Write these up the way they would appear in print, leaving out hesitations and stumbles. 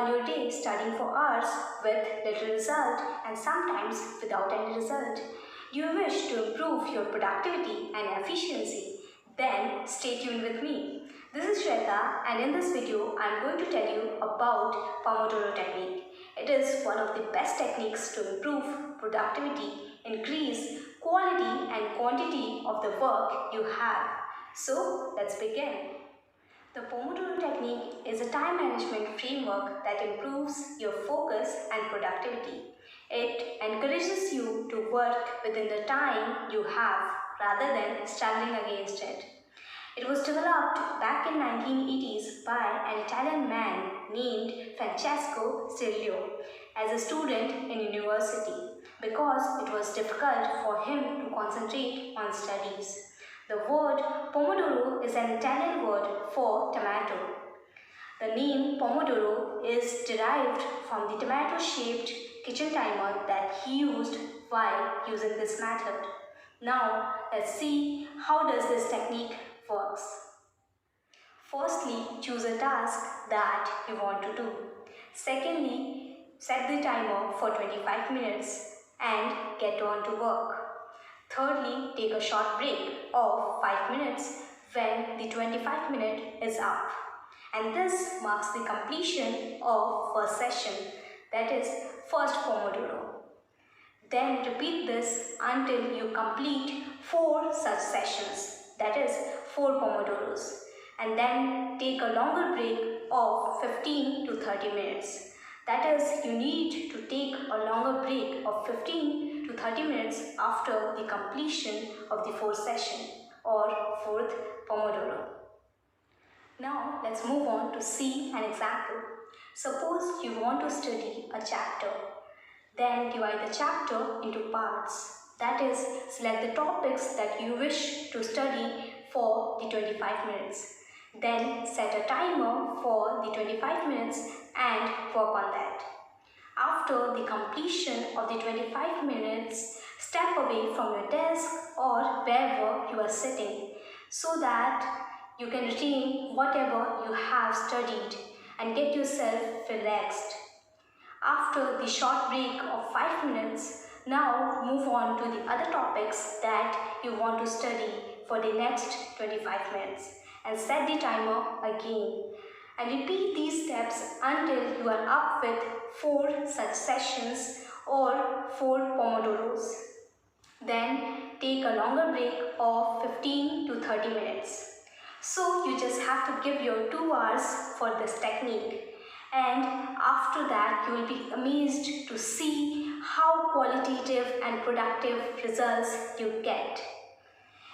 all your day studying for hours with little result and sometimes without any result. You wish to improve your productivity and efficiency? Then stay tuned with me. This is Shweta, and in this video I am going to tell you about Pomodoro Technique. It is one of the best techniques to improve productivity, increase quality and quantity of the work you have. So let's begin. The Pomodoro Technique is a time management framework that improves your focus and productivity. It encourages you to work within the time you have rather than struggling against it. It was developed back in 1980s by an Italian man named Francesco Cirillo as a student in university because it was difficult for him to concentrate on studies. The word Pomodoro is an Italian word for tomato. The name Pomodoro is derived from the tomato-shaped kitchen timer that he used while using this method. Now let's see how does this technique works. Firstly, choose a task that you want to do. Secondly, set the timer for 25 minutes and get on to work. Thirdly, take a short break of 5 minutes when the 25-minute is up. And this marks the completion of first session, that is first Pomodoro. Then repeat this until you complete 4 such sessions, that is 4 Pomodoros. And then take a longer break of 15 to 30 minutes. That is, you need to take a longer break of 15 to 30 minutes after the completion of the 4th session or 4th Pomodoro. Now let's move on to see an example. Suppose you want to study a chapter. Then divide the chapter into parts. That is, select the topics that you wish to study for the 25 minutes. Then set a timer for the 25 minutes and work on that. After the completion of the 25 minutes, step away from your desk or wherever you are sitting so that you can retain whatever you have studied and get yourself relaxed. After the short break of 5 minutes, now move on to the other topics that you want to study for the next 25 minutes and set the timer again. And repeat these steps until you are up with 4 such sessions or 4 Pomodoros. Then take a longer break of 15 to 30 minutes. So you just have to give your 2 hours for this technique. And after that, you will be amazed to see how qualitative and productive results you get.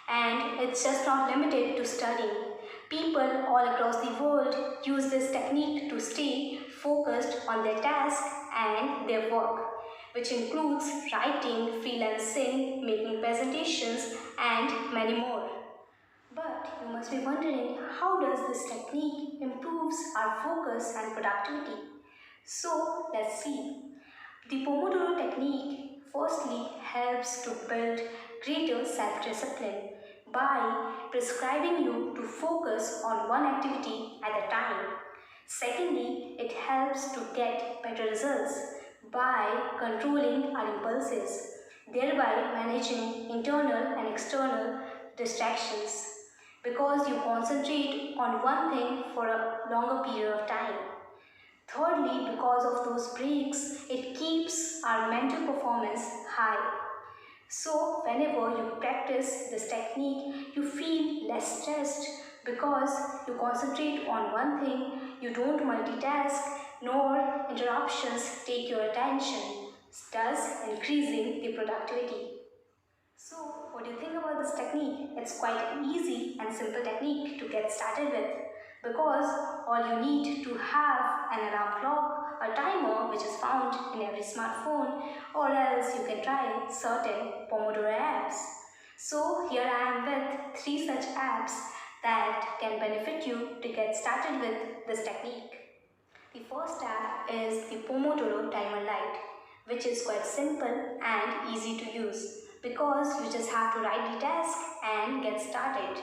And it's just not limited to studying. People all across the world use this technique to stay focused on their task and their work, which includes writing, freelancing, making presentations, and many more. But you must be wondering, how does this technique improves our focus and productivity? So let's see. The Pomodoro technique firstly helps to build greater self-discipline by prescribing you to focus on one activity at a time. Secondly, it helps to get better results by controlling our impulses, thereby managing internal and external distractions, because you concentrate on one thing for a longer period of time. Thirdly, because of those breaks, it keeps our mental performance high. So whenever you practice this technique, you feel less stressed because you concentrate on one thing, you don't multitask, nor interruptions take your attention, thus increasing the productivity. So what do you think about this technique? It's quite an easy and simple technique to get started with, because all you need to have an alarm clock, a timer which is found in every smartphone, or else you can try certain Pomodoro apps. So here I am with 3 such apps that can benefit you to get started with this technique. The first app is the Pomodoro Timer Lite, which is quite simple and easy to use because you just have to write the task and get started.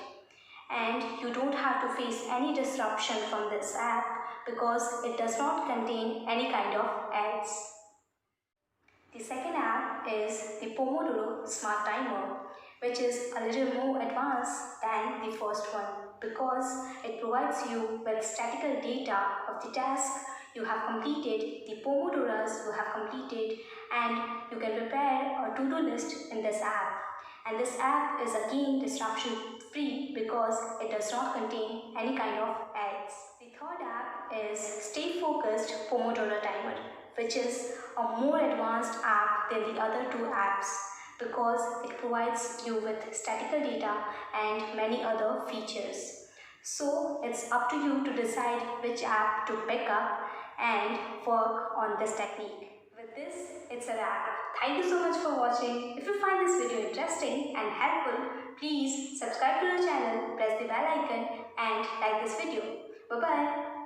And you don't have to face any disruption from this app because it does not contain any kind of ads. The second app is the Pomodoro Smart Timer, which is a little more advanced than the first one because it provides you with statistical data of the task you have completed, the Pomodoros you have completed, and you can prepare a to-do list in this app. And this app is again disruption free because it does not contain any kind of ads. The third app is Stay Focused Pomodoro Timer, which is a more advanced app than the other two apps because it provides you with statistical data and many other features. So it's up to you to decide which app to pick up and work on this technique. With this, it's a wrap. Thank you so much for watching. If you find this video interesting and helpful, please subscribe to the channel, press the bell icon and like this video. Bye-bye.